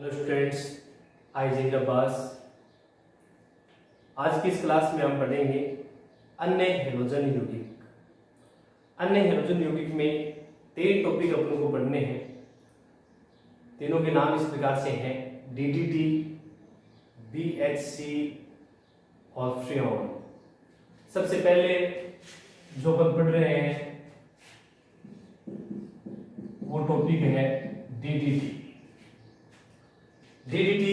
Hello students, आई जहीर अब्बास। आज की इस क्लास में हम पढ़ेंगे अन्य हेलोजन यौगिक। अन्य हेलोजन यौगिक में 3 टॉपिक अपन को पढ़ने हैं। तीनों के नाम इस प्रकार से हैं: DDT, BHC और फ्रेऑन। सबसे पहले जो अपन पढ़ रहे हैं वो टॉपिक है DDT। DDT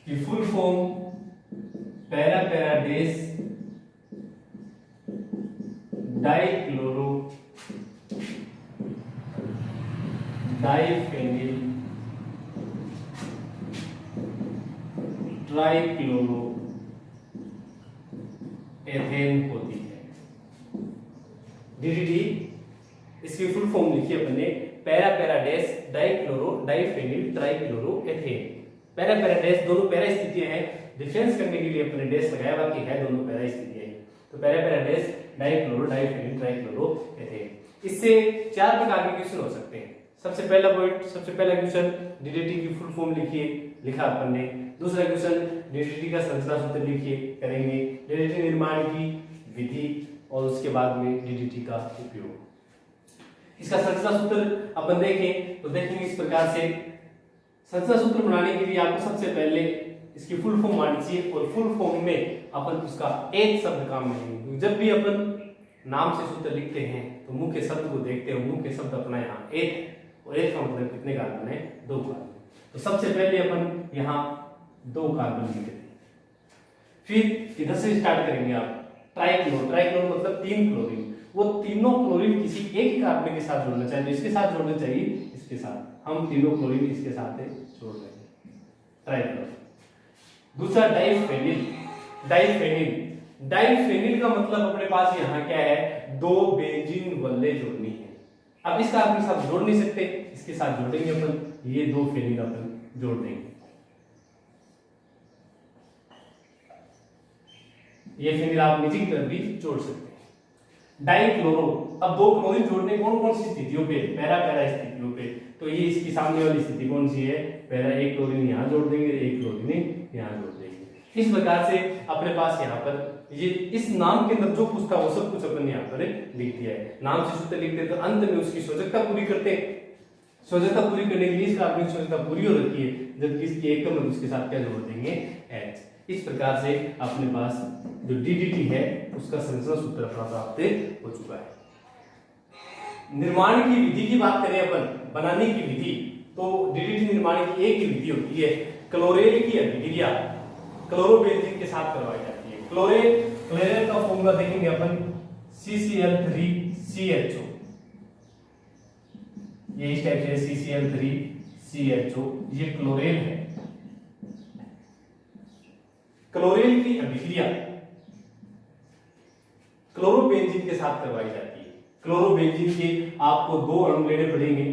की फुल फॉर्म पैरा पैराडेस डाइक्लोरो डाइफेनिल ट्राइक्लोरो एथेन होती है। DDT इसकी फुल फॉर्म लिखी है अपने पैरा पैराडेस dichloro diphenyl trichloro ethane. Para पैराडेस दोनों पैरा स्थितियां हैं, डिफरेंस करने के लिए अपने डेस लगाया हुआ कि है दोनों पैरा स्थितियां हैं। तो पैरा पैराडेस डाइक्लोरो डाइफेनिल ट्राइक्लोरो एथेन। इससे 4 प्रकार के क्वेश्चन हो सकते हैं। सबसे पहला क्वेश्चन DDT की फुल फॉर्म लिखिए, लिखा अपन ने। दूसरा क्वेश्चन DDT का संरचना सूत्र लिखिए, करेंगे। DDT निर्माण की विधि और उसके बाद में DDT का उपयोग। इसका संरचना सूत्र अपन देखें तो देखेंगे इस प्रकार से। संरचना सूत्र बनाने के लिए आपको सबसे पहले इसकी फुल फॉर्म आनी चाहिए और फुल फॉर्म में अपन उसका एक शब्द काम में लेंगे। जब भी अपन नाम से सूत्र लिखते हैं तो मुख्य शब्द को देखते हैं। मुख्य शब्द अपना यहाँ एक, और एक का मतलब कितने कार्बन है? 2 कार्बन। तो सबसे पहले अपन यहाँ 2 कार्बन लिखते हैं। फिर इधर से स्टार्ट करेंगे आप। ट्राइक्लोरो मतलब 3 क्लोरीन। वो तीनों क्लोरीन किसी एक कार्बन के साथ जोड़ना चाहिए। इसके साथ जोड़ना चाहिए, इसके साथ। हम तीनों क्लोरीन इसके साथ जोड़ रहे हैं, ट्राइक्लोरो। दूसरा डाइफेनिल का मतलब अपने पास यहाँ क्या है? 2 बेंजीन वल्ले जोड़नी है। अब इस कार्बन के साथ जोड़ नहीं सकते, इसके साथ जोड़ेंगे अपन। ये 2 फेनिल अपन जोड़ देंगे। ये फेनिल आप नीचे की तरफ भी जोड़ सकते हैं। डाइक्लोरो, अब 2 क्लोरीन जोड़ने कौन कौन सी स्थितियों पे? पैरा पैरा स्थितियों पे। तो ये इसकी सामने वाली स्थिति कौन सी है? पैरा। एक क्लोरीन यहाँ जोड़ देंगे, एक क्लोरीन यहाँ जोड़ देंगे। इस प्रकार से अपने पास यहाँ पर ये इस नाम के अंदर जो कुछ था वो सब कुछ अपन यहाँ पर लिख दिया है। नाम से सूत्र लिखते तो अंत में उसकी शोधकता पूरी करते। शोधकता पूरी करने के लिए इस कार्बन की शोधकता पूरी हो रखी है, जबकि इसकी एकम है उसके साथ क्या जोड़ देंगे? H। इस प्रकार से अपने पास जो DDT है उसका संरचना सूत्र प्राप्त हो चुका है। निर्माण की विधि की बात करें अपन, बनाने की विधि, तो DDT निर्माण की एक ही विधि होती है। क्लोरेल की अभिक्रिया क्लोरोबेंजीन के साथ करवाई जाती है। क्लोरेल का फॉर्मूला देखेंगे अपन, CCl3CHO। ये इस टाइप से CCl3CHO, ये क्लोरेल है। क्लोरेल की अभिक्रिया क्लोरोबेंजीन के साथ करवाई जाती है। क्लोरोबेंजीन के आपको 2 अणु लेने पड़ेंगे।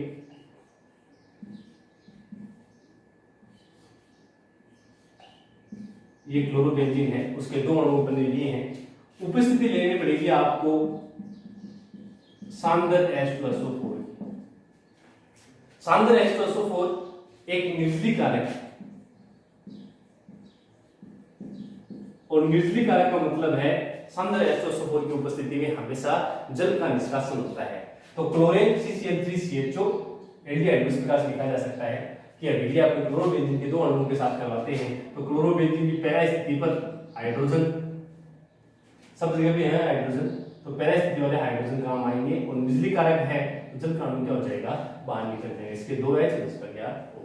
ये क्लोरोबेंजीन है, उसके 2 अणु अपन ने लिए हैं। उपस्थिति लेनी पड़ेगी आपको सांद्र H+O4। सांद्र H+O4 एक निर्जलीय कारक है, और निर्जलीय कारक का मतलब है सांद्र H+O4 की उपस्थिति में हमेशा जल का निष्कासन होता है। तो क्लोरीन CCl3CHO एल्डिहाइड इस प्रकार से लिखा जा सकता है कि अभिक्रिया अपने क्लोरोबेंजीन के 2 अणुओं के साथ करवाते हैं। तो क्लोरोबेंजीन की पैरा स्थिति पर हाइड्रोजन, सब जगह पे है हाइड्रोजन, तो पैरा स्थिति वाले हाइड्रोजन काम आएंगे। और निर्जलीय कारक है तो जल का अणु क्या हो जाएगा? बाहर निकल जाएगा। इसके 2 H, इसका क्या O,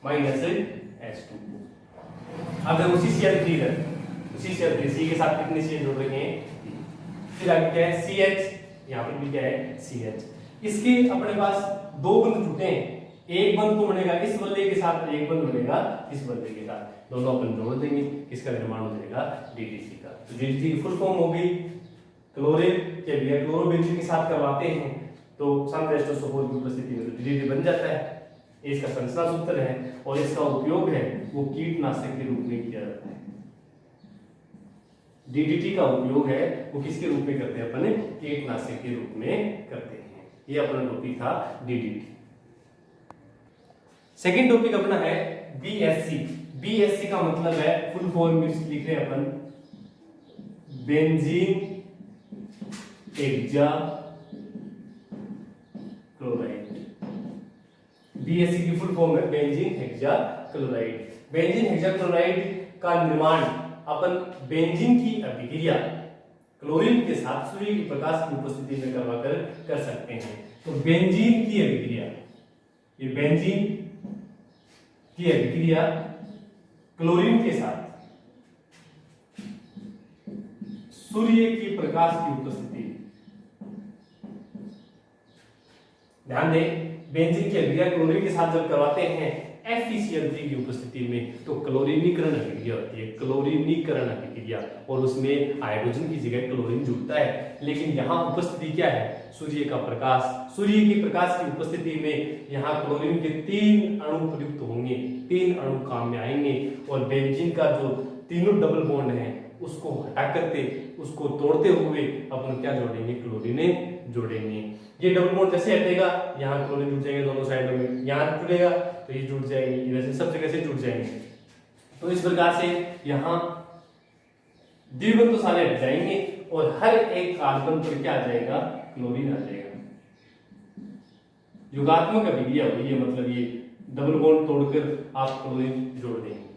-H2O। अब देखो CCl3 है, CCl3 के साथ कितने CH जोड़ रहे हैं? फिर आगे क्या है? CH, यहाँ पर भी क्या है? CH। इसके अपने पास 2 बंध जुटे हैं। एक बंध तो बनेगा इस बल्ले के साथ, एक बंध बनेगा इस बल्ले के साथ। दोनों अपन जोड़ देंगे, किसका निर्माण हो जाएगा? DDT का। तो DDT की फुल फॉर्म होगी क्लोरीन के लिए क्लोरोबेंजीन के साथ करवाते हैं तो सांद्र H+O4 की उपस्थिति में तो DDT बन जाता है। इसका संरचना सूत्र है, और इसका उपयोग है वो कीटनाशक के रूप में किया जाता है। DDT का उपयोग है वो किसके रूप में करते हैं? अपन कीटनाशक के रूप में करते हैं। ये अपना टॉपिक था DDT। सेकेंड टॉपिक अपना है BSC। BSC का मतलब है, फुल फॉर्म लिख रहे हैं अपन, बेंजीन हेक्सा क्लोराइड। BSC की फुल फॉर्म है benzene hexa chloride. Benzene hexa chloride का निर्माण अपन बेंजीन की अभिक्रिया क्लोरीन के साथ सूर्य के प्रकाश की उपस्थिति में करवाकर कर सकते हैं। तो बेंजीन की अभिक्रिया, ये बेंजीन की अभिक्रिया क्लोरीन के साथ सूर्य की प्रकाश की उपस्थिति, ध्यान दें, बेंजीन की अभिक्रिया क्लोरीन के साथ जब करवाते हैं FeCl3 की उपस्थिति में, तो क्लोरीनीकरण अभिक्रिया होती है, क्लोरीनीकरण अभिक्रिया, और उसमें हाइड्रोजन की जगह क्लोरीन जुड़ता है। लेकिन यहाँ उपस्थिति क्या है, सूर्य का प्रकाश। सूर्य के प्रकाश की उपस्थिति में यहाँ क्लोरीन के 3 अणु प्रयुक्त होंगे, 3 अणु काम में आएंगे, और बेंजीन का जो तीनों डबल बॉन्ड है उसको हटा करके, उसको तोड़ते हुए अपन क्या जोड़ेंगे, क्लोरीन जोड़ेंगे। ये डबल बॉन्ड जैसे हटेगा, यहाँ क्लोरीन जुड़ जाएंगे दोनों साइडों में, यहाँ जुड़ेगा तो ये जुड़ जाएंगे, इधर से सब जगह से जुड़ जाएंगे। तो इस प्रकार से यहाँ द्विबंधु सारे हट जाएंगे और हर एक कार्बन पर क्या आ जाएगा, क्लोरीन आ जाएगा। युगात्मक अभिक्रिया हुई है, मतलब ये डबल बॉन्ड तोड़कर आप क्लोरीन जोड़ देंगे।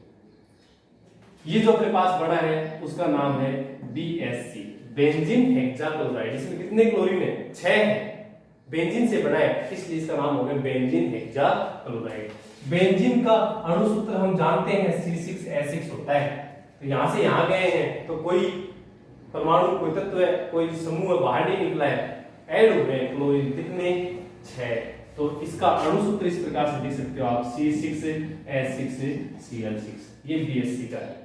ये जो अपने पास बड़ा है उसका नाम है BSC, बेंजीन हेक्सा क्लोराइड। इसमें कितने क्लोरीन है, 6 है, बेंजीन से बना है, इसलिए इसका नाम हो गया बेंजीन हेक्सा क्लोराइड। बेंजीन का अणु सूत्र हम जानते हैं C6H6 होता है। तो यहां से यहां गए हैं तो कोई परमाणु, कोई तत्व है, कोई समूह बाहर नहीं निकला है, ऐड हो गए क्लोरीन, कितने, 6। तो इसका अणु सूत्र इस प्रकार से लिख सकते हो आप, C6H6Cl6, ये BSC का है।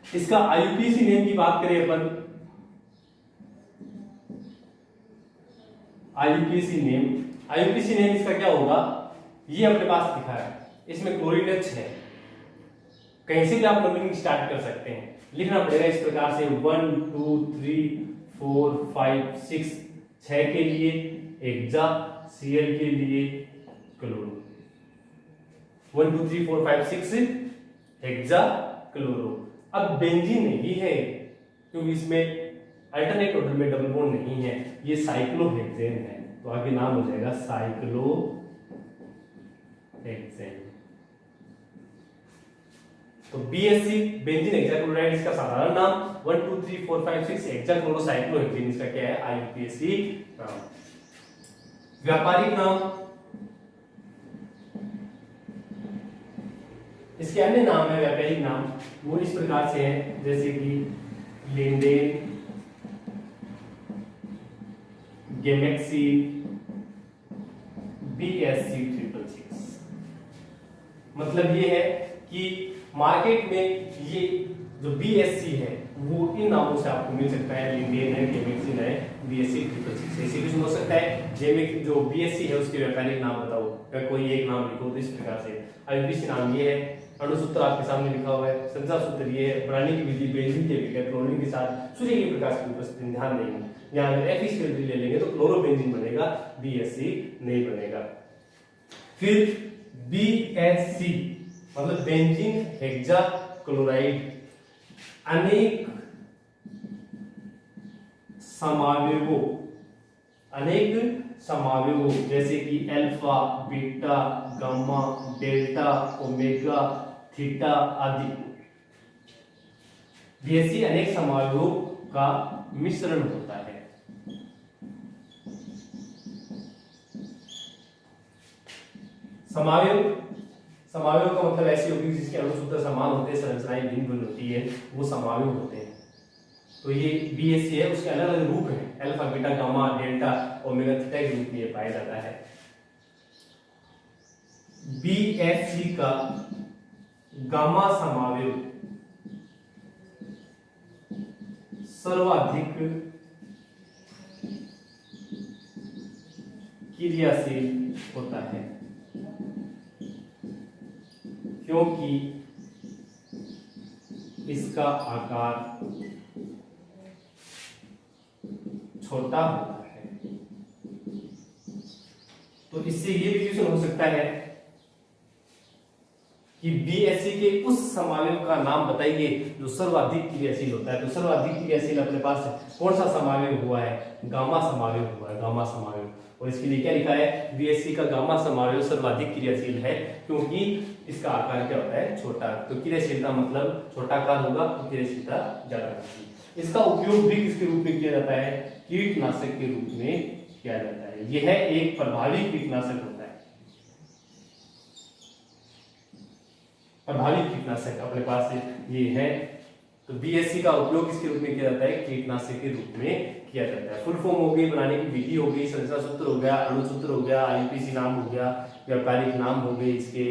इसका IUPAC नेम की बात करें अपन, IUPAC नेम इसका क्या होगा, ये अपने पास लिखा है, इसमें क्लोरीन 6, कहीं से भी आप नंबरिंग स्टार्ट कर सकते हैं। लिखना पड़ेगा इस प्रकार से 1 2 3 4 5 6, 6 के लिए हेक्सा, Cl के लिए क्लोरो, 1 2 3 4 5 6 हेक्सा क्लोरो। अब बेंजीन नहीं है क्योंकि इसमें अल्टरनेट ऑर्डर में डबल बॉन्ड नहीं है, ये साइक्लोहेक्सेन है, तो आगे नाम हो जाएगा साइक्लोहेक्सेन। तो BSC बेंजीन हेक्साक्लोराइड इसका साधारण नाम, 1 2 3 4 5 6 हेक्साक्लोरोसाइक्लोहेक्सेन इसका क्या है, IUPAC नाम। व्यापारिक नाम, इसके अन्य नाम है व्यापारिक नाम, वो इस प्रकार से है, जैसे कि लिंडेन, गेमेक्सी, BSC666। मतलब ये है कि मार्केट में ये जो BSC है वो इन नामों से आपको मिल सकता है, लिंडेन है, गेमेक्सिन है, BSC666, ऐसे कुछ हो सकता है। जेमिक जो BSC है उसके व्यापारिक नाम बताओ, अगर कोई एक नाम लिखो तो इस प्रकार से। IUPAC नाम ये है, अणु सूत्र आपके सामने लिखा हुआ है, संचार सूत्र ये है, बनाने की विधि बेंजीन के अभिक्रिया क्लोरीन के साथ सूर्य के प्रकाश की उपस्थिति, ध्यान देंगे। यहाँ अगर FeCl3 ले लेंगे तो क्लोरोबेंजीन बनेगा, BSC नहीं बनेगा। फिर BHC मतलब बेंजीन हेक्सा क्लोराइड अनेक समावेवों जैसे कि alpha, beta, gamma, delta, omega, theta आदि, BSC अनेक समावेवों का मिश्रण होता है। समावेव का मतलब ऐसी होगी जिसके अणु सूत्र समान होते हैं, संरचनाएं भिन्न भिन्न होती है, वो समावेव होते हैं। तो ये BSC है, उसके अलग अलग रूप हैं, alpha, beta, gamma, delta, omega, theta के रूप में ये पाया जाता है। BSC का गामा समावेव सर्वाधिक क्रियाशील होता है क्योंकि इसका आकार छोटा होता है। तो इससे ये भी क्वेश्चन हो सकता है कि BSE के उस समावेश का नाम बताइए जो सर्वाधिक क्रियाशील होता है। तो सर्वाधिक क्रियाशील अपने पास कौन सा समावेश हुआ है? गामा समावेश हुआ है, गामा समावेश। और इसके लिए क्या लिखा है? BSE का गामा समावेश सर्वाधिक क्रियाशील है क्योंकि इसका आकार क्या होता है? छोटा। तो क्रियाशीलता मतलब छोटा आकार होगा तो क्रियाशीलता ज्यादा होगी। इसका उपयोग भी किसके रूप में किया जाता है? कीटनाशक के रूप में किया जाता है। यह एक प्रभावी कीटनाशक होता है। प्रभावी कीटनाशक अपने पास ये है। तो BSE का उपयोग किसके रूप में किया जाता है? कीटनाशक के रूप में किया जाता है। फुल फॉर्म हो गई, बनाने की विधि हो गई, संरचना सूत्र हो गया, अणु सूत्र हो गया, IUPAC नाम हो गया, व्यावहारिक नाम हो गए इसके,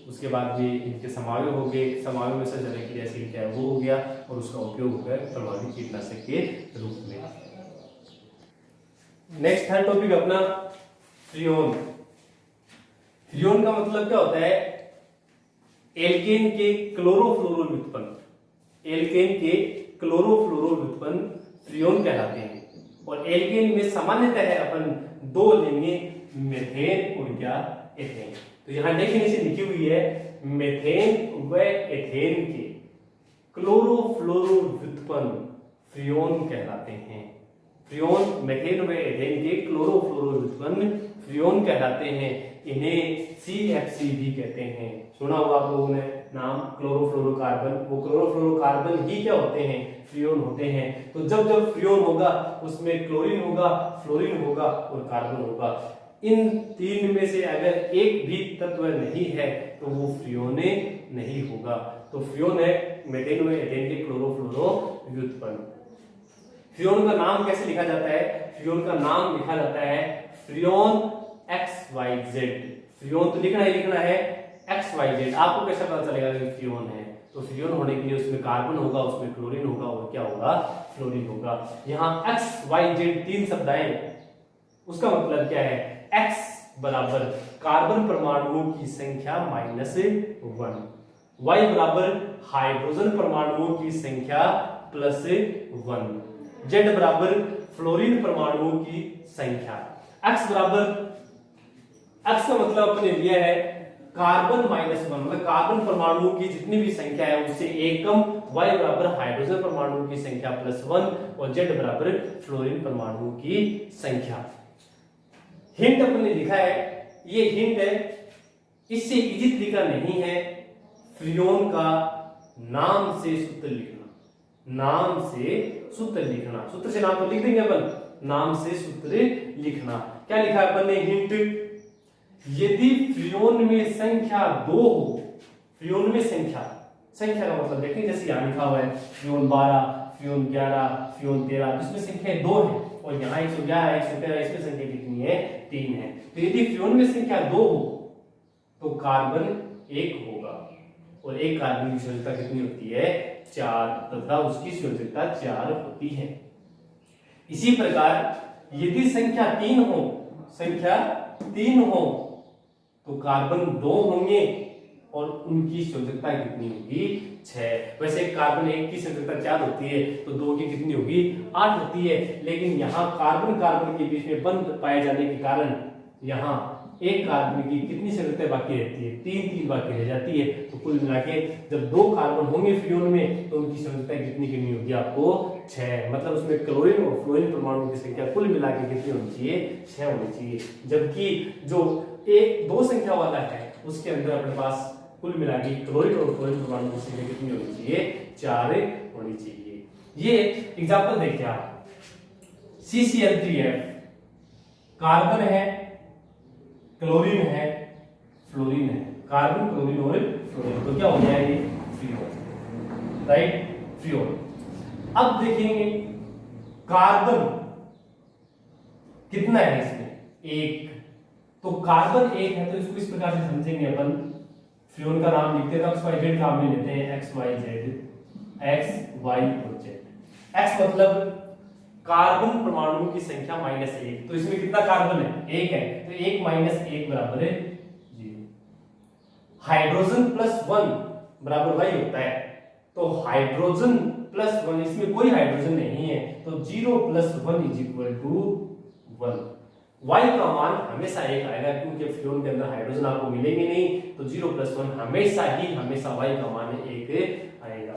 उसके बाद में इनके समावेश हो गए, समावेश में से ज्यादा क्रियाशील क्या है वो हो गया, और उसका उपयोग हो गया प्रभावी कीटनाशक के रूप में। नेक्स्ट है टॉपिक अपना फ्रियोन। फ्रियोन का मतलब क्या होता है? एल्केन के क्लोरोफ्लोरो व्युत्पन्न, एल्केन के क्लोरोफ्लोरो व्युत्पन्न फ्रियोन कहलाते हैं। और एल्केन में सामान्यतः अपन दो लेंगे, मेथेन और क्या? एथेन। तो यहां डेफिनेशन लिखी हुई है, मेथेन व एथेन के क्लोरोफ्लोरो व्युत्पन्न फ्रियोन कहलाते हैं। फ्रियोन, मेथेन व एथेन के क्लोरोफ्लोरो व्युत्पन्न फ्रियोन कहलाते हैं। इन्हें CFC भी कहते हैं। सुना होगा आप लोगों ने नाम क्लोरोफ्लोरोकार्बन। वो क्लोरोफ्लोरोकार्बन ही क्या होते हैं? फ्रियोन होते हैं। तो जब जब फ्रियोन होगा उसमें क्लोरीन होगा, फ्लोरीन होगा और कार्बन होगा। इन तीन में से अगर एक भी तत्व नहीं है तो वो फ्रियोने नहीं होगा। तो फ्रियोन है मेथेन व एथेन के क्लोरोफ्लोरो व्युत्पन्न। फ्रियोन का नाम कैसे लिखा जाता है? फ्रियोन का नाम लिखा जाता है फ्रियोन XYZ। फ्रियोन तो लिखना है XYZ। आपको कैसे पता चलेगा कि फ्रियोन है? तो फ्रियोन होने के लिए उसमें कार्बन होगा, उसमें क्लोरीन होगा और क्या होगा? फ्लोरीन होगा। यहाँ XYZ तीन शब्द आए, उसका मतलब क्या है? X बराबर कार्बन परमाणुओं की संख्या -1, Y बराबर हाइड्रोजन परमाणुओं की संख्या +1, Z बराबर फ्लोरीन परमाणुओं की संख्या। X बराबर, X का मतलब अपने लिया है कार्बन -1, मतलब कार्बन परमाणुओं की जितनी भी संख्या है उससे एक कम। Y बराबर हाइड्रोजन परमाणुओं की संख्या +1 और Z बराबर फ्लोरीन परमाणुओं की संख्या। हिंट अपने लिखा है, ये हिंट है, इससे इजी तरीका नहीं है फ्रियोन का नाम से सूत्र लिखना। नाम से सूत्र लिखना, सूत्र से नाम तो लिख देंगे अपन, नाम से सूत्र लिखना। क्या लिखा अपन ने? हिंट, यदि फ्रियोन में संख्या 2 हो, फ्रियोन में संख्या का मतलब देखें, जैसे यहां लिखा हुआ है फ्रियोन 12, फ्रियोन 11, फ्रियोन 13, तो इसमें संख्या 2 है और यहाँ 111, 113, इसमें संख्या कितनी है? 3 है। तो यदि फ्रियोन में संख्या 2 हो तो कार्बन 1 होगा और एक कार्बन की संयोजकता कितनी होती है? 4, तथा उसकी संयोजकता 4 होती है। इसी प्रकार यदि संख्या 3 हो, संख्या 3 हो तो कार्बन 2 होंगे और उनकी संयोजकता कितनी होगी? 6। वैसे कार्बन 1 की संयोजकता 4 होती है तो 2 की कितनी होगी? 8 होती है। लेकिन यहाँ कार्बन के बीच में बंध पाए जाने के कारण यहाँ एक कार्बन की कितनी संयोजकता बाकी रहती है? 3 बाकी रह जाती है। तो कुल मिला के जब 2 कार्बन होंगे फ्रियोन में तो उनकी संयोजकता कितनी करनी होगी आपको? 6। मतलब उसमें क्लोरीन और फ्लोरीन परमाणु की संख्या कुल मिला के कितनी होनी चाहिए? 6 होनी चाहिए। जबकि जो 2 संख्या वाला है उसके अंदर अपने पास कुल मिला के क्लोरीन और फ्लोरीन परमाणु की संख्या कितनी होनी चाहिए? 4 होनी चाहिए। ये एग्जांपल देखिए आप, CCl3F, कार्बन है, क्लोरीन है, फ्लोरीन है, कार्बन, क्लोरीन और फ्लोरीन, तो क्या हो गया ये? Freon, right? फ्रियोन। अब देखेंगे कार्बन कितना है इसमें? 1। तो कार्बन 1 है तो इसको इस प्रकार से समझेंगे अपन, फ्रियोन का नाम लिखते हैं तो XYZ काम में लेते हैं, XYZ, X, Y और Z। X मतलब कार्बन परमाणुओं की संख्या -1, तो इसमें कितना कार्बन है? 1 है, तो 1 - 1 बराबर है 0। हाइड्रोजन +1 बराबर Y होता है, तो हाइड्रोजन +1, इसमें कोई हाइड्रोजन नहीं है तो 0 + 1 = 1। y का मान हमेशा 1 आएगा, क्योंकि फ्रियोन के अंदर हाइड्रोजन आपको मिलेंगे नहीं, तो 0+1 हमेशा y का मान 1 आएगा।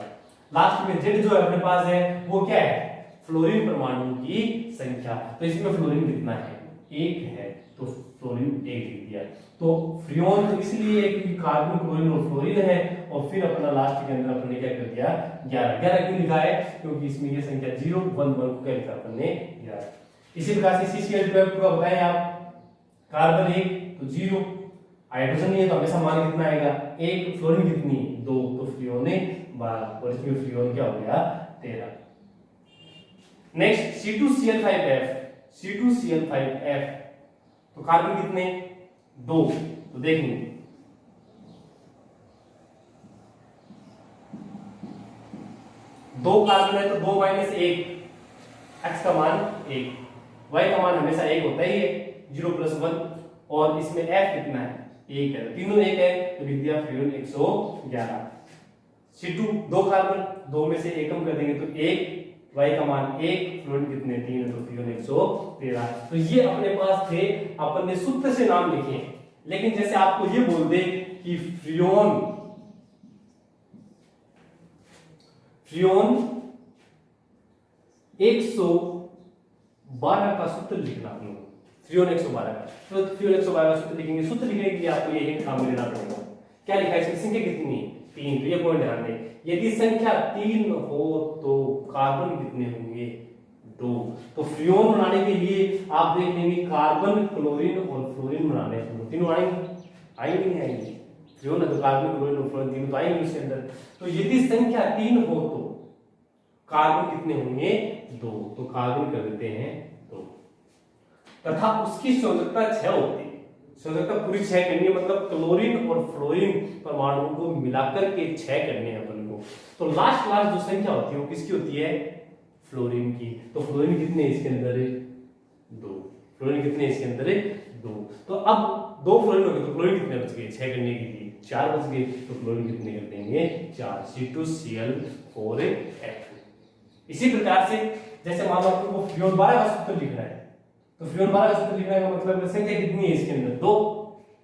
लास्ट में z जो अपने पास है वो क्या है, फ्लोरीन परमाणु की संख्या। तो इसमें फ्लोरीन कितना है, 1 है, तो फ्लोरीन 1 लिख दिया। तो फ्रियोन तो इसलिए क्योंकि कार्बन, क्लोरीन और फ्लोरीन है, और फिर अपना लास्ट के अंदर अपने क्या कर दिया 11 क्यों लिखा है, क्योंकि इसमें ये संख्या 0 1 1 को क्या लिखा अपने 11। इसी प्रकार से CCl12 का बताएं आप, कार्बन 1 तो 0, हाइड्रोजन नहीं है तो हमेशा मान कितना आएगा 1, फ्लोरीन कितनी 2, तो फ्रियोन 12, और इसमें फ्रियोन क्या हो गया 13। नेक्स्ट C2Cl5F, तो कार्बन कितने 2, तो देखेंगे 2 कार्बन है तो 2 - 1, x का मान 1, y का मान हमेशा 1 होता ही है, 0+1, और इसमें f कितना है 1 है, तीनों 1 है, तो लिख दिया फ्रियोन 111। C2 2 कार्बन, 2 में से 1 कम कर देंगे तो 1, y का मान 1, फ्लोरीन कितने 3 है, तो फ्रियोन 113। तो ये अपने पास थे, अपन ने सूत्र से नाम लिखे, लेकिन जैसे आपको ये बोल दे कि फ्रियोन 112 का सूत्र लिखना आप लोग, फ्रियोन 112 का, तो फ्रियोन 112 का सूत्र लिखेंगे। सूत्र लिखने के लिए आपको ये हिंट काम लेना पड़ेगा, क्या लिखा है इसमें, संख्या कितनी 3, तो ये पॉइंट ध्यान दें, यदि संख्या 3 हो तो कार्बन कितने होंगे 2। तो फ्रियोन बनाने के लिए आप देख लेंगे कार्बन, क्लोरीन और फ्लोरीन बनाने हैं, तीनों आएंगे नहीं आएंगे, फ्रियोन है तो कार्बन, क्लोरीन और फ्लोरीन तीनों तो आएंगे उसके अंदर। तो यदि संख्या 3 हो तो कार्बन कितने होंगे 2, तो कार्बन कर देते हैं 2, तथा उसकी संयोजकता 6 होती है, संयोजकता पूरी 6 करनी है, मतलब क्लोरीन और फ्लोरीन परमाणु को मिलाकर के 6 करने हैं अपन को। तो लास्ट जो संख्या होती है वो किसकी होती है, फ्लोरीन की। तो फ्लोरीन कितने इसके अंदर है 2, फ्लोरीन कितने इसके अंदर है 2। तो अब 2 फ्लोरीन हो गए तो फ्लोरीन कितने बच गए, 6 करने के लिए 4 बच गए, तो फ्लोरीन कितने कर देंगे 4, C2Cl4F। इसी प्रकार से जैसे मान लो आपको फ्रियोन 12 का सूत्र लिखना है, तो फ्रियोन 12 का सूत्र लिखने का मतलब संख्या कितनी है इसके अंदर 2,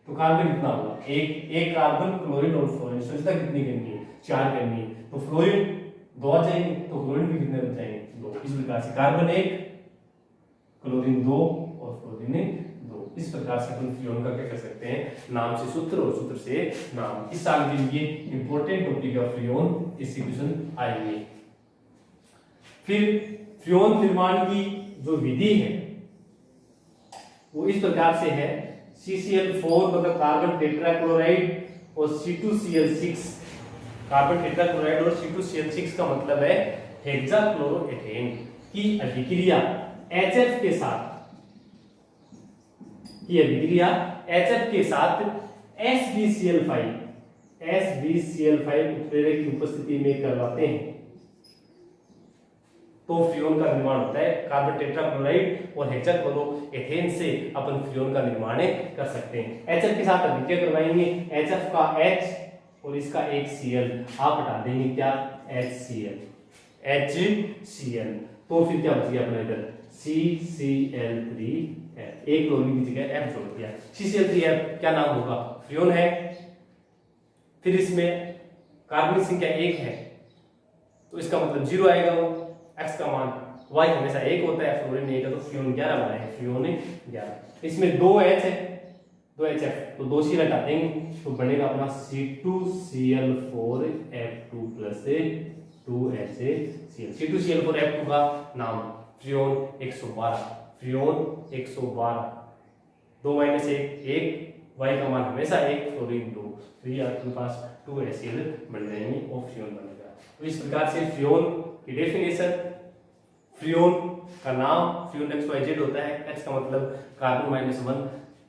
तो कार्बन कितना होगा 1 कार्बन, क्लोरीन और फ्लोरीन, संख्या कितनी करनी है 4 करनी है, तो फ्लोरीन 2 आ जाएंगे, तो फ्लोरीन भी कितने बच जाएंगे 2। इस प्रकार से कार्बन 1, क्लोरीन 2 और फ्लोरीन 2। इस प्रकार से अपन फ्रियोन का क्या कर सकते हैं, नाम से सूत्र और सूत्र से नाम। इस साल के लिए इंपॉर्टेंट टॉपिक है फ्रियोन, इससे क्वेश्चन आएंगे। फिर फ्रियोन निर्माण की जो विधि है वो इस प्रकार से है, CCl4 मतलब कार्बन टेट्राक्लोराइड और C2Cl6 कार्बन टेट्राक्लोराइड और C2Cl6 का मतलब है हेक्साक्लोरोएथेन की अभिक्रिया HF के साथ, ये अभिक्रिया HF के साथ SbCl5 उत्प्रेरक की उपस्थिति में करवाते हैं, तो फ्रियोन का निर्माण होता है। कार्बन टेट्राक्लोराइड और हेक्साक्लोरोएथेन से अपन फ्रियोन का निर्माण कर सकते हैं। HF के साथ अभिक्रिया करवाएंगे, HF का H और इसका एक Cl आप हटा देंगे, क्या HCl, तो फिर क्या बच गया अपना इधर CCl3F, एक क्लोरीन की जगह F जोड़ दिया, CCl3F क्या नाम होगा, फ्रियोन है। फिर इसमें कार्बन संख्या 1 है तो इसका मतलब 0 आएगा, वो x का मान, y हमेशा 1 होता है, फ्लोरीन 1 है, तो फ्रियोन 11 बनाएंगे, फ्रियोन 11। इसमें 2H है, 2HF, तो 2 C हटा देंगे तो बनेगा अपना C2Cl4F2 प्लस 2HCl। C2Cl4F2 का नाम फ्रियोन 112, फ्रियोन 112, 2 - 1 1, y का मान हमेशा 1, फ्लोरीन 2, तो ये आपके पास 2HCl बन जाएंगे और फ्रियोन बनेगा। तो इस प्रकार से फ्रियोन की डेफिनेशन, फ्रियोन का नाम, फ्रियोन XYZ होता है, X का मतलब कार्बन -1,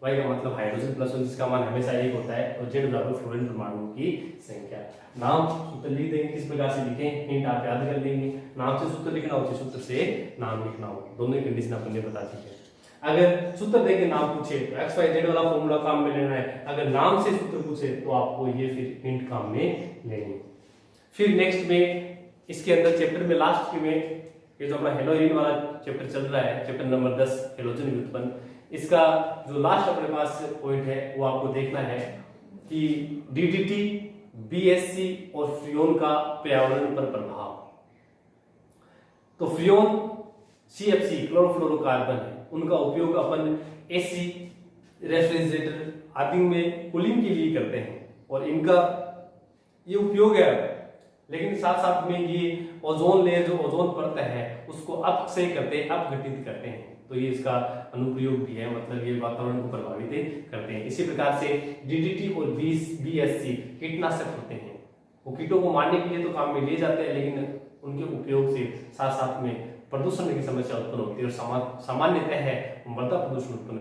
Y का मतलब हाइड्रोजन +1 जिसका मान हमेशा 1 होता है, और Z बराबर फ्लोरीन परमाणुओं की संख्या। नाम सूत्र लिख देंगे, किस प्रकार से लिखें, हिंट आप याद कर लेंगे, नाम से सूत्र लिखना हो, सूत्र से नाम लिखना हो, दोनों ही कंडीशन अपन ने बता दी है। अगर सूत्र देके नाम पूछे तो XYZ वाला फॉर्मूला काम में लेना है, अगर नाम से सूत्र पूछे तो आपको ये फिर हिंट काम में लेनी। फिर नेक्स्ट में इसके अंदर चैप्टर में लास्ट में ये जो अपना हेलोजन वाला चैप्टर चल रहा है, चैप्टर नंबर 10 हेलोजन व्युत्पन्न, इसका जो लास्ट अपने पास पॉइंट है वो आपको देखना है कि डीडीटी, बीएससी और फ्रियोन का पर्यावरण पर प्रभाव। तो फ्रियोन सीएफसी क्लोरोफ्लोरोकार्बन है, उनका उपयोग अपन एसी, रेफ्रिजरेटर आदि में कूलिंग के लिए करते हैं और इनका ये उपयोग है। लेकिन साथ साथ में ये ओजोन लेयर, जो ओजोन परत है, उसको अपक्षय करते हैं, अपघटित करते हैं। तो ये इसका अनुप्रयोग भी है, मतलब ये वातावरण को प्रभावित करते हैं। इसी प्रकार से डीडीटी और बीएससी कीटनाशक होते हैं, वो कीटों को मारने के लिए तो काम में लिए जाते हैं, लेकिन उनके उपयोग से साथ साथ में प्रदूषण की समस्या उत्पन्न होती है और सामान्यतः है मृदा प्रदूषण उत्पन्न